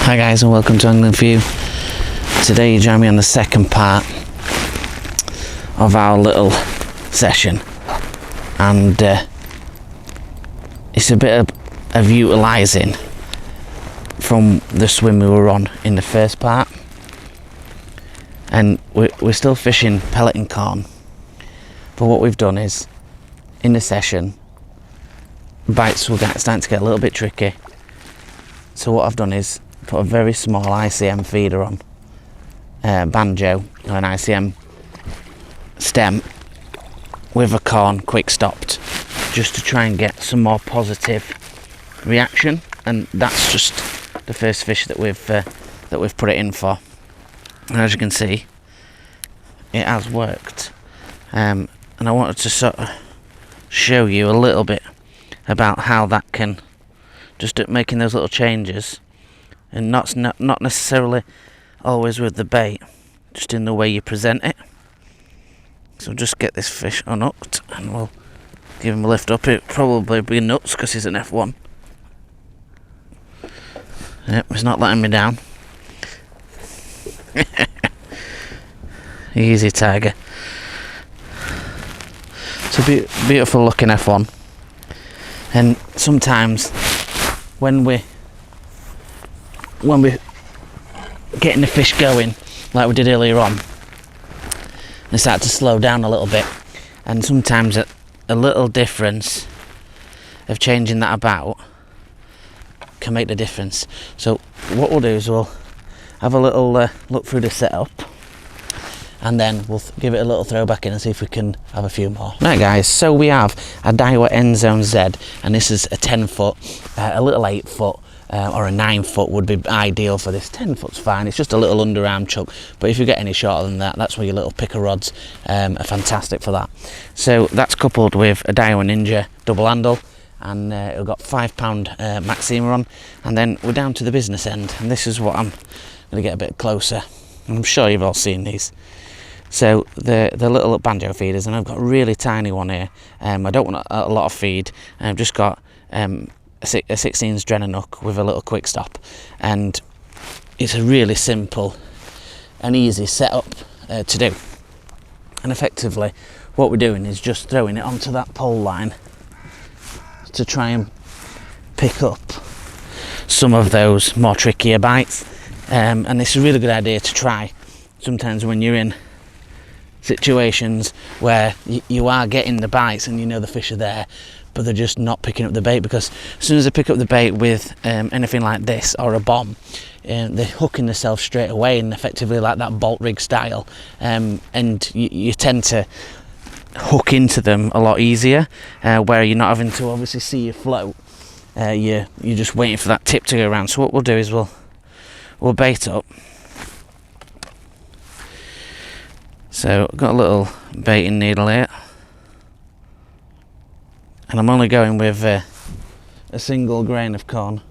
Hi guys, and welcome to Angling For You. Today you join me on the second part of our little session, and it's a bit of utilising from the swim we were on in the first part, and we're still fishing pellet and corn, but what we've done is in the session bites were starting to get a little bit tricky, so what I've done is put a very small ICM feeder on, banjo, or an ICM stem with a corn quick stopped, just to try and get some more positive reaction. And that's just the first fish that we've put it in for, and as you can see it has worked, and I wanted to sort of show you a little bit about how that can, just making those little changes, and not necessarily always with the bait, just in the way you present it. So just get this fish unhooked and we'll give him a lift up. It'll probably be nuts because he's an F1. Yep, he's not letting me down. Easy tiger. It's a beautiful looking F1, and sometimes when we're getting the fish going like we did earlier on, they start to slow down a little bit, and sometimes a little difference of changing that about can make the difference. So what we'll do is we'll have a little look through the setup, and then we'll give it a little throw back in and see if we can have a few more. Right guys, so we have a Daiwa End Zone Z, and this is a 10 foot, a little 8 foot, or a 9 foot would be ideal for this. 10 foot's fine, it's just a little underarm chuck, but if you get any shorter than that, that's where your little picker rods are fantastic for that. So that's coupled with a Daiwa Ninja double handle, and it'll got £5 Maxima on, and then we're down to the business end, and this is what I'm going to get a bit closer. I'm sure you've all seen these. So the little banjo feeders, and I've got a really tiny one here. I don't want a lot of feed. I've just got a 16's Drennan hook with a little quick stop, and it's a really simple and easy setup to do. And effectively what we're doing is just throwing it onto that pole line to try and pick up some of those more trickier bites, and it's a really good idea to try sometimes when you're in situations where you are getting the bites and you know the fish are there, but they're just not picking up the bait, because as soon as they pick up the bait with anything like this or a bomb, they're hooking themselves straight away, and effectively like that bolt rig style, and you tend to hook into them a lot easier, where you're not having to obviously see your float. You're just waiting for that tip to go around. So what we'll do is we'll bait up. So I've got a little baiting needle here, and I'm only going with a single grain of corn.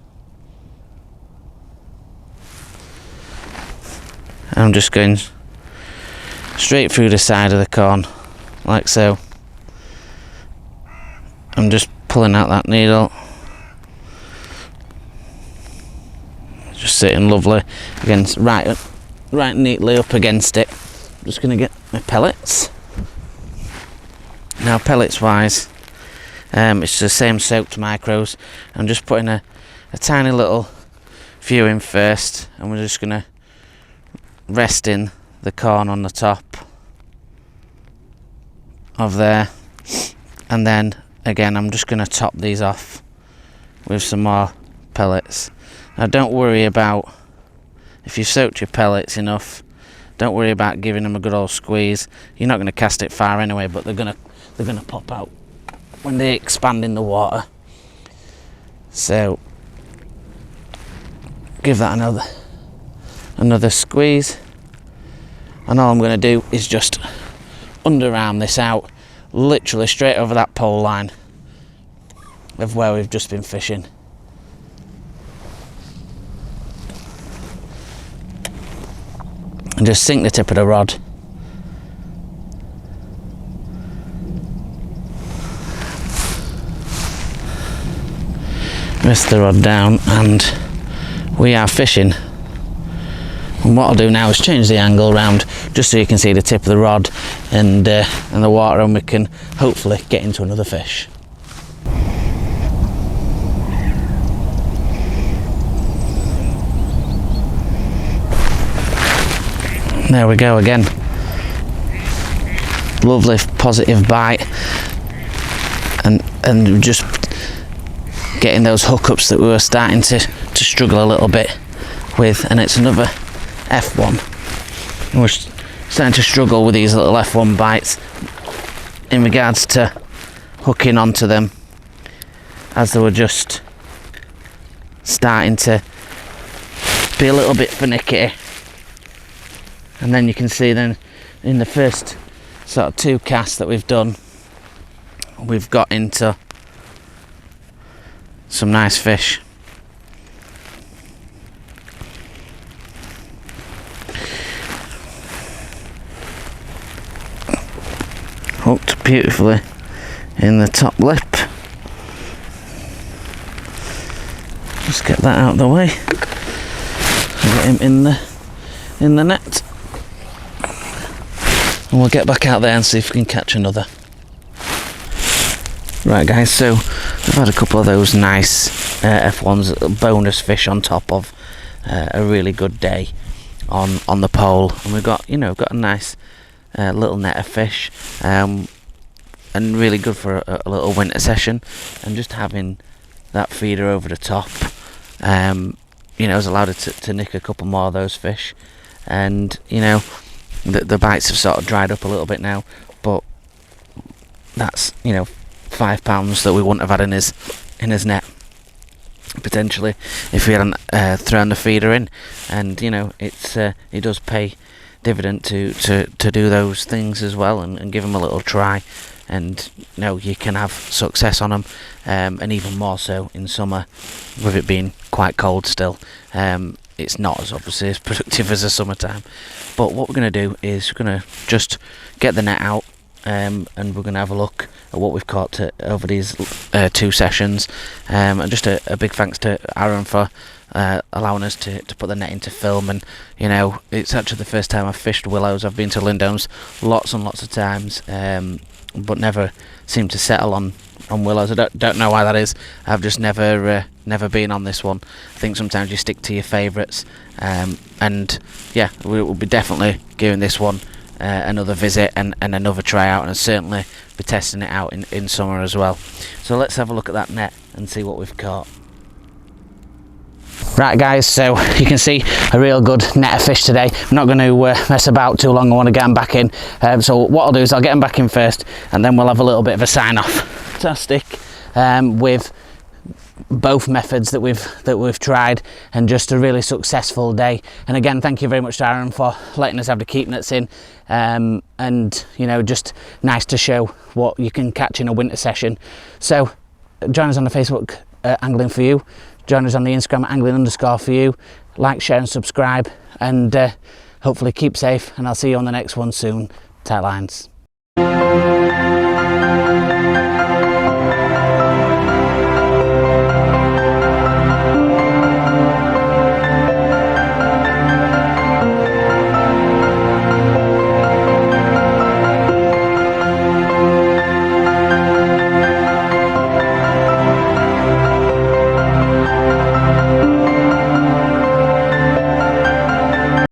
I'm just going straight through the side of the corn, like so. I'm just pulling out that needle, just sitting lovely against, right neatly up against it. Just going to get my pellets. Now pellets wise, it's the same soaked micros. I'm just putting a tiny little few in first, and we're just going to rest in the corn on the top of there, and then again I'm just going to top these off with some more pellets. Now don't worry about if you've soaked your pellets enough, Don't worry about giving them a good old squeeze. You're not going to cast it far anyway, but they're gonna pop out when they expand in the water. So give that another squeeze, and all I'm going to do is just underarm this out, literally straight over that pole line of where we've just been fishing. And just sink the tip of the rod. Rest the rod down, and we are fishing. And what I'll do now is change the angle around just so you can see the tip of the rod and the water, and we can hopefully get into another fish. There we go again. Lovely positive bite, and just getting those hookups that we were starting to struggle a little bit with, and it's another F1. And we're starting to struggle with these little F1 bites in regards to hooking onto them, as they were just starting to be a little bit finicky. And then you can see then in the first sort of 2 casts that we've done, we've got into some nice fish. Hooked beautifully in the top lip. Just get that out of the way. Get him in the net. And we'll get back out there and see if we can catch another. Right guys, so I've had a couple of those nice F1's bonus fish on top of a really good day on the pole, and we've got got a nice little net of fish, and really good for a little winter session. And just having that feeder over the top has allowed it to nick a couple more of those fish, and the bites have sort of dried up a little bit now, but that's £5 that we wouldn't have had in his net potentially if we hadn't thrown the feeder in. And it does pay dividend to do those things as well, and give them a little try, and you can have success on them, and even more so in summer with it being quite cold still. It's not as obviously as productive as the summertime, but what we're going to do is we're going to just get the net out, and we're going to have a look at what we've caught over these 2 sessions, and just a big thanks to Aaron for allowing us to put the net into film. And it's actually the first time I've fished willows. I've been to Lindholm's lots and lots of times, but never seemed to settle on willows. I don't know why that is. I've just never been on this one. I think sometimes you stick to your favourites, and yeah, we'll be definitely giving this one another visit and another try out, and I'll certainly be testing it out in summer as well. So let's have a look at that net and see what we've caught. Right guys, so you can see a real good net of fish today. I'm not going to mess about too long. I want to get them back in, so what I'll do is I'll get them back in first, and then we'll have a little bit of a sign off. Fantastic with both methods that we've tried, and just a really successful day. And again, thank you very much to Aaron for letting us have the keep nets in, and just nice to show what you can catch in a winter session. So join us on the Facebook Angling For You, join us on the Instagram angling_for_you, like, share and subscribe, and hopefully keep safe, and I'll see you on the next one soon. Tight lines.